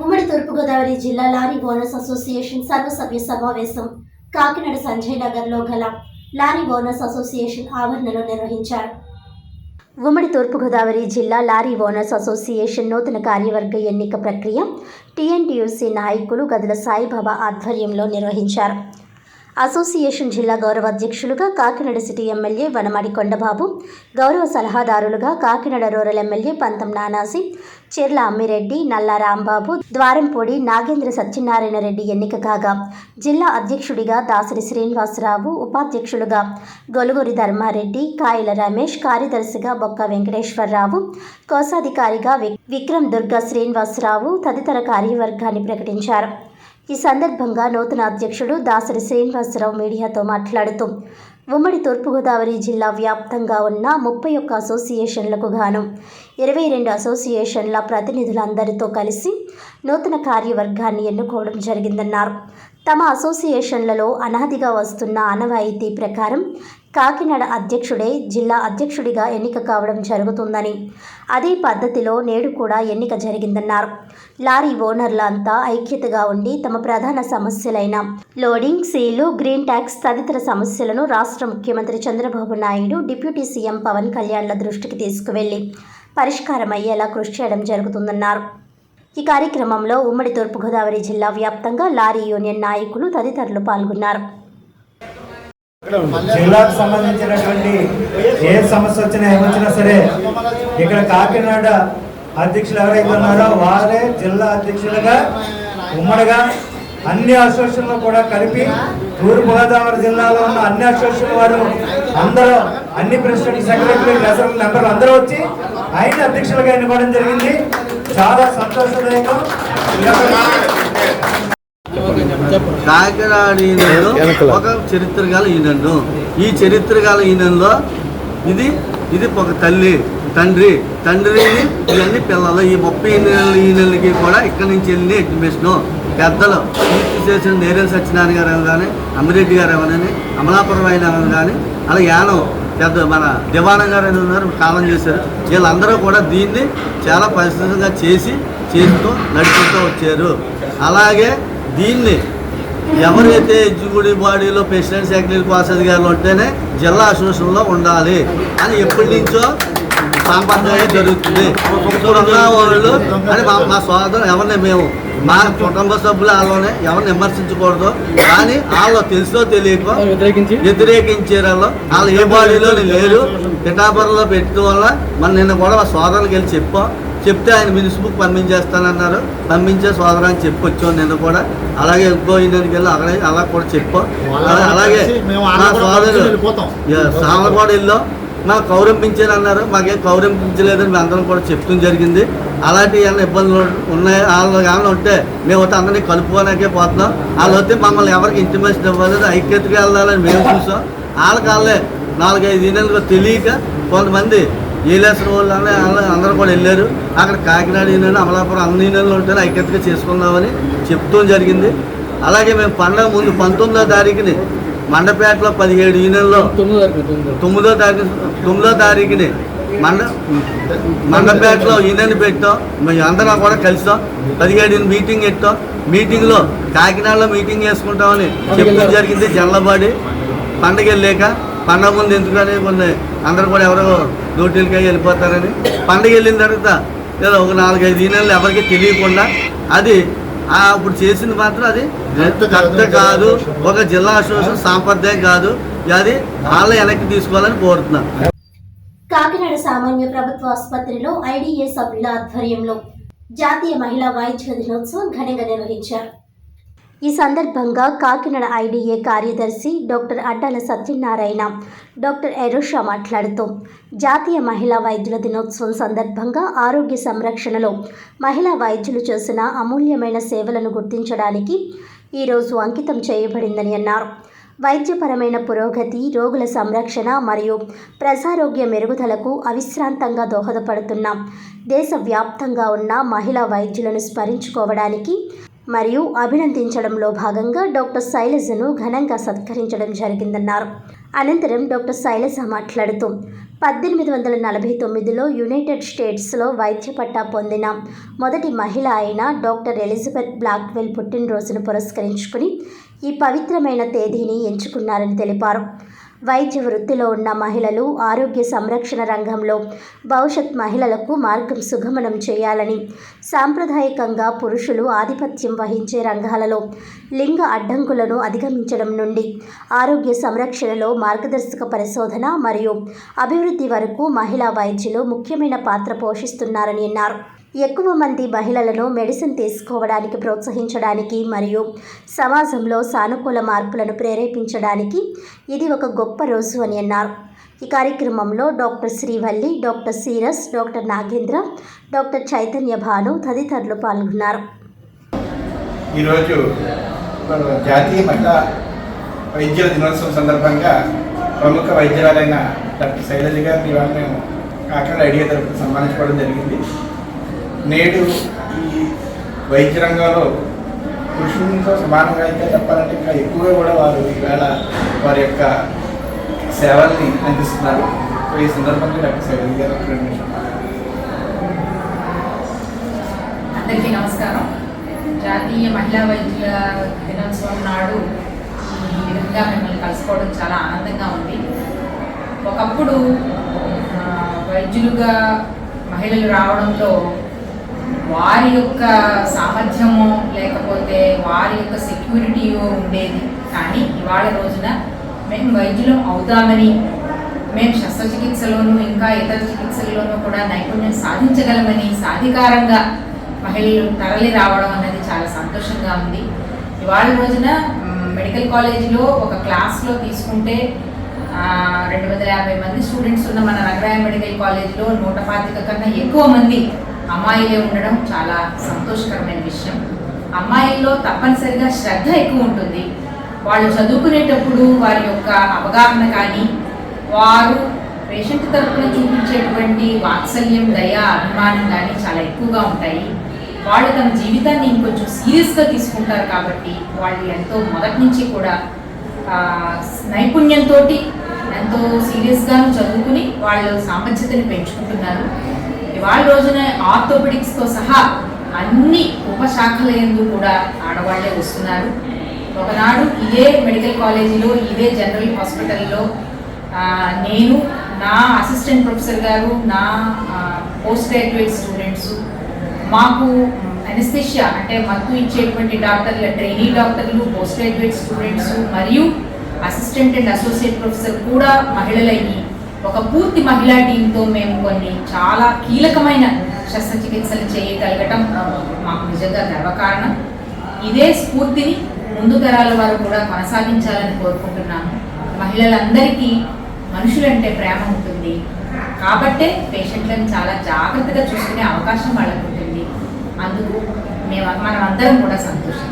ఉమ్మడి తూర్పుగోదావరి జిల్లా lorry owners association సర్వసభ్య సమావేశం కాకినాడ సంజయ్ నగర్లో గల లారీ ఓనర్స్ అసోసియేషన్ ఆవరణలో నిర్వహించారు. ఉమ్మడి తూర్పుగోదావరి జిల్లా లారీ ఓనర్స్ అసోసియేషన్ నూతన కార్యవర్గ ఎన్నిక ప్రక్రియ టీఎన్టీయూసీ నాయకులు గదుల సాయిబాబా ఆధ్వర్యంలో నిర్వహించారు. అసోసియేషన్ జిల్లా గౌరవ అధ్యక్షులుగా కాకినాడ సిటీ ఎమ్మెల్యే వనమాడి కొండబాబు, గౌరవ సలహాదారులుగా కాకినాడ రూరల్ ఎమ్మెల్యే పంతం నానాసి, చెర్ల అమ్మిరెడ్డి, నల్లా రాంబాబు, ద్వారంపూడి నాగేంద్ర సత్యనారాయణ రెడ్డి ఎన్నిక కాగా, జిల్లా అధ్యక్షుడిగా దాసరి శ్రీనివాసరావు, ఉపాధ్యక్షులుగా గొలుగురి ధర్మారెడ్డి, కాయల రమేష్, కార్యదర్శిగా బొక్క వెంకటేశ్వరరావు, కోశాధికారిగా విక్రమ్ దుర్గా శ్రీనివాసరావు తదితర కార్యవర్గాన్ని ప్రకటించారు. ఈ సందర్భంగా నూతన అధ్యక్షుడు దాసరి శ్రీనివాసరావు మీడియాతో మాట్లాడుతూ ఉమ్మడి తూర్పుగోదావరి జిల్లా వ్యాప్తంగా ఉన్న 31 అసోసియేషన్లకు గాను 22 అసోసియేషన్ల ప్రతినిధులందరితో కలిసి నూతన కార్యవర్గాన్ని ఎన్నుకోవడం జరిగిందన్నారు. తమ అసోసియేషన్లలో అనాదిగా వస్తున్న ఆనవాయితీ ప్రకారం కాకినాడ అధ్యక్షుడే జిల్లా అధ్యక్షుడిగా ఎన్నిక కావడం జరుగుతుందని, అదే పద్ధతిలో నేడు కూడా ఎన్నిక జరిగిందన్నారు. లారీ ఓనర్ల అంతా ఐక్యతగా ఉండి తమ ప్రధాన సమస్యలైన లోడింగ్, సీలు, గ్రీన్ ట్యాక్స్ తదితర సమస్యలను రాష్ట్ర ముఖ్యమంత్రి చంద్రబాబు నాయుడు, డిప్యూటీ సీఎం పవన్ కళ్యాణ్ల దృష్టికి తీసుకువెళ్లి పరిష్కారమయ్యేలా కృషి చేయడం జరుగుతుందన్నారు. ఈ కార్యక్రమంలో ఉమ్మడి తూర్పుగోదావరి జిల్లా వ్యాప్తంగా లారీ యూనియన్ నాయకులు తదితరులు పాల్గొన్నారు. జిల్లాకు సంబంధించినటువంటి ఏ సమస్య వచ్చినా ఏమొచ్చినా సరే ఇక్కడ కాకినాడ అధ్యక్షులు ఎవరైతే ఉన్నారో వారే జిల్లా అధ్యక్షులుగా ఉమ్మడిగా అన్ని అసోసియేషన్లు కూడా కలిపి తూర్పుగోదావరి జిల్లాలో ఉన్న అన్ని అసోసియేషన్ వారు అందరూ అన్ని ప్రెసిడెంట్, సెక్రటరీ, ట్రెజరర్ మెంబర్లు అందరూ వచ్చి ఆయన అధ్యక్షులుగా ఎన్నుకోవడం జరిగింది. చాలా సంతోషదాయకం. కాకినాడ ఈయనలో ఒక చరిత్ర గల ఈయనను, ఈ చరిత్ర గల ఈయనలో ఇది ఒక తండ్రిని ఇవన్నీ పిల్లలు ఈ 30 ఈయనలకి కూడా ఇక్కడి నుంచి వెళ్ళిన ఎడ్యుకేషను పెద్దలు కీర్తి చేసిన నేరేల సత్యనారాయణ గారు ఏమో కానీ, అమ్మిరెడ్డి గారు ఏమోనని, అమలాపురం అయినా కానీ, అలా యానం పెద్ద మన దివాణం గారు అని ఉన్నారు, కాలం చేశారు. వీళ్ళందరూ కూడా దీన్ని చాలా పరిస్థితిగా చేస్తూ నడుపుతూ వచ్చారు. అలాగే దీన్ని ఎవరైతే ఎగ్జిక్యూటివ్ బాడీలో ప్రెసిడెంట్, సెక్రటరీ, కోశాధికారులు ఉంటేనే జిల్లా అసోసియేషన్లో ఉండాలి అని ఎప్పటి నుంచో సాంప్రదాయం జరుగుతుంది. ఇప్పుడు ఉన్న వాళ్ళు అని మా సోదరు ఎవరిని మేము మా కుటుంబ సభ్యులు వాళ్ళనే ఎవరిని విమర్శించకూడదు, కానీ వాళ్ళు తెలుసో తెలియకో వ్యతిరేకించారు. వాళ్ళు ఏ బాడీలో లేరు, పిఠాపురంలో పెట్టడం వల్ల మన నిన్న కూడా మా సోదరులకు వెళ్ళి చెప్తే ఆయన మినిస్ బుక్ పంపించేస్తానన్నారు. పంపించే సోదరాన్ని చెప్పొచ్చు నిన్న కూడా. అలాగే ఇంకో ఇండియన్కి వెళ్ళి అలా కూడా చెప్పాం. అలాగే మా సోదరు సామలకోట వెళ్ళాం, మాకు కౌరింపించారన్నారు. మాకేం కౌరింపించలేదని మేము అందరం కూడా చెప్తూ జరిగింది. అలాంటి ఏమైనా ఇబ్బందులు ఉన్నాయి వాళ్ళు ఏమైనా ఉంటే మేము వస్తే అందరినీ కలుపుకోనాకే పోతున్నాం. వాళ్ళు వస్తే మమ్మల్ని ఎవరికి ఇంటిమేషన్ ఇవ్వలేదు, ఐక్యతగా వెళ్ళాలని మేము చూసాం. వాళ్ళే 4-5 ఈనెలకు తెలియక కొంతమంది ఏలేసిన వాళ్ళు అందరూ కూడా వెళ్ళారు. అక్కడ కాకినాడ ఈనెలు, అమలాపురం అన్ని ఈనెలు ఉంటేనే ఐక్యతగా చేసుకుందామని చెప్తూ జరిగింది. అలాగే మేము పండుగ ముందు 19వ తారీఖుని మండపేటలో 17 ఈనెల్లో 9వ తారీఖుని మండపేటలో ఈనెని పెట్టాం. మేము అందరం కూడా కలిసాం. 17 మీటింగ్ పెట్టాం. మీటింగ్లో కాకినాడలో మీటింగ్ చేసుకుంటామని చెప్పడం జరిగింది. జనలబాడి పండగ వెళ్ళాక పండగ ముందు ఎందుకని కొన్ని అందరూ కూడా ఎవరో డ్యూటీలకి వెళ్ళిపోతారని పండగ వెళ్ళిన తర్వాత లేదా ఒక 4-5 ఈనెలు ఎవరికి తెలియకుండా అది అప్పుడు చేసింది మాత్రం అది కరెక్ట్ కాదు, ఒక జిల్లా అసోసియేషన్ సాంప్రదాయం కాదు, అది వాళ్ళ వెనక్కి తీసుకోవాలని కోరుతున్నాను. కాకినాడ సామాన్య ప్రభుత్వ ఆసుపత్రిలో ఐడీఏ సభ్యుల ఆధ్వర్యంలో జాతీయ మహిళా వాయిద్య దినోత్సవం ఘనంగా నిర్వహించారు. ఈ సందర్భంగా కాకినాడ ఐడీఏ కార్యదర్శి డాక్టర్ అడ్డాల సత్యనారాయణ, డాక్టర్ ఎరోషా మాట్లాడుతూ జాతీయ మహిళా వైద్యుల దినోత్సవం సందర్భంగా ఆరోగ్య సంరక్షణలో మహిళా వైద్యులు చేసిన అమూల్యమైన సేవలను గుర్తించడానికి ఈరోజు అంకితం చేయబడిందని అన్నారు. వైద్యపరమైన పురోగతి, రోగుల సంరక్షణ మరియు ప్రజారోగ్య మెరుగుదలకు అవిశ్రాంతంగా దోహదపడుతున్న దేశవ్యాప్తంగా ఉన్న మహిళా వైద్యులను స్మరించుకోవడానికి మరియు అభినందించడంలో భాగంగా డాక్టర్ శైలజను ఘనంగా సత్కరించడం జరిగిందన్నారు. అనంతరం డాక్టర్ శైలజ మాట్లాడుతూ 1849లో యునైటెడ్ స్టేట్స్లో వైద్య పట్టా పొందిన మొదటి మహిళ అయిన డాక్టర్ ఎలిజబెత్ బ్లాక్వెల్ పుట్టినరోజును పురస్కరించుకుని ఈ పవిత్రమైన తేదీని ఎంచుకున్నారని తెలిపారు. వైద్య వృత్తిలో ఉన్న మహిళలు ఆరోగ్య సంరక్షణ రంగంలో భవిష్యత్ మహిళలకు మార్గం సుగమనం చేయాలని, సాంప్రదాయకంగా పురుషులు ఆధిపత్యం వహించే రంగాలలో లింగ అడ్డంకులను అధిగమించడం నుండి ఆరోగ్య సంరక్షణలో మార్గదర్శక పరిశోధన మరియు అభివృద్ధి వరకు మహిళా వైద్యులు ముఖ్యమైన పాత్ర పోషిస్తున్నారని అన్నారు. ఎక్కువ మంది మహిళలను మెడిసిన్ తీసుకోవడానికి ప్రోత్సహించడానికి మరియు సమాజంలో సానుకూల మార్పులను ప్రేరేపించడానికి ఇది ఒక గొప్ప రోజు అని అన్నారు. ఈ కార్యక్రమంలో doctor Srivalli, doctor serous, doctor Nagendra, doctor Chaitanya Bhanu తదితరులు పాల్గొన్నారు. ఈరోజు జాతీయ మహిళా వైద్యుల దినోత్సవం సందర్భంగా ప్రముఖ వైద్యురాలైన డాక్టర్ శైలజ గారిని ఇవాళ మేము కాకినాడ ఐడియా తరఫున సన్మానించుకోవడం జరిగింది. నేడు ఈ వైద్య రంగంలో పురుషులతో సమానంగా ఇంకా చెప్పాలంటే ఇంకా ఎక్కువగా కూడా వారు ఈవేళ వారి యొక్క సేవల్ని అందిస్తున్నారు. సో ఈ సందర్భంగా డాక్టర్ శైలజ గారు అందరికీ నమస్కారం. జాతీయ మహిళా వైద్యుల దినోత్సవం నాడు ఈ విధంగా మిమ్మల్ని కలుసుకోవడం చాలా ఆనందంగా ఉంది. ఒకప్పుడు వైద్యులుగా మహిళలు రావడంలో వారి యొక్క సామర్థ్యమో లేకపోతే వారి యొక్క సెక్యూరిటీయో ఉండేది. కానీ ఇవాళ రోజున మేము వైద్యులం అవుతామని, మేము శస్త్రచికిత్సలోనూ ఇంకా ఇతర చికిత్సల్లోనూ కూడా నైపుణ్యం సాధించగలమని సాధికారంగా మహిళలు తరలి రావడం అనేది చాలా సంతోషంగా ఉంది. ఇవాళ రోజున మెడికల్ కాలేజీలో ఒక క్లాస్లో తీసుకుంటే 250 మంది స్టూడెంట్స్ ఉన్న మన నగరాయ మెడికల్ కాలేజీలో 125 కన్నా ఎక్కువ మంది అమ్మాయిలే ఉండడం చాలా సంతోషకరమైన విషయం. అమ్మాయిల్లో తప్పనిసరిగా శ్రద్ధ ఎక్కువ ఉంటుంది. వాళ్ళు చదువుకునేటప్పుడు వారి యొక్క అవగాహన కానీ, వారు పేషెంట్ తరఫున చూపించేటువంటి వాత్సల్యం, దయ, అభిమానం కానీ చాలా ఎక్కువగా ఉంటాయి. వాళ్ళు తమ జీవితాన్ని ఇంకొంచెం సీరియస్గా తీసుకుంటారు. కాబట్టి వాళ్ళు ఎంతో మొదటి నుంచి కూడా నైపుణ్యంతో ఎంతో సీరియస్గాను చదువుకుని వాళ్ళు సామర్థ్యతని పెంచుకుంటున్నారు. ఇవాళ రోజున ఆర్థోపెడిక్స్తో సహా అన్ని ఉపశాఖల యందు కూడా ఆడవాళ్లే వస్తున్నారు. ఒకనాడు ఇదే మెడికల్ కాలేజీలో, ఇదే జనరల్ హాస్పిటల్లో నేను, నా అసిస్టెంట్ ప్రొఫెసర్ గారు, నా పోస్ట్ గ్రాడ్యుయేట్ స్టూడెంట్స్, మాకు అనెస్థీషియా అంటే మత్తు ఇచ్చేటువంటి డాక్టర్ల, ట్రైనీ డాక్టర్లు, పోస్ట్ గ్రాడ్యుయేట్ స్టూడెంట్స్ మరియు అసిస్టెంట్ అండ్ అసోసియేట్ ప్రొఫెసర్ కూడా మహిళలయ్యి ఒక పూర్తి మహిళా టీంతో మేము కొన్ని చాలా కీలకమైన శస్త్రచికిత్సలు చేయగలగటం మాకు నిజంగా గర్వకారణం. ఇదే స్ఫూర్తిని ముందు తరాల వారు కూడా కొనసాగించాలని కోరుకుంటున్నాము. మహిళలందరికీ మనుషులంటే ప్రేమ ఉంటుంది కాబట్టే పేషెంట్లను చాలా జాగ్రత్తగా చూసుకునే అవకాశం వాళ్ళకు ఉంటుంది. అందుకు మనం అందరం కూడా సంతోషం.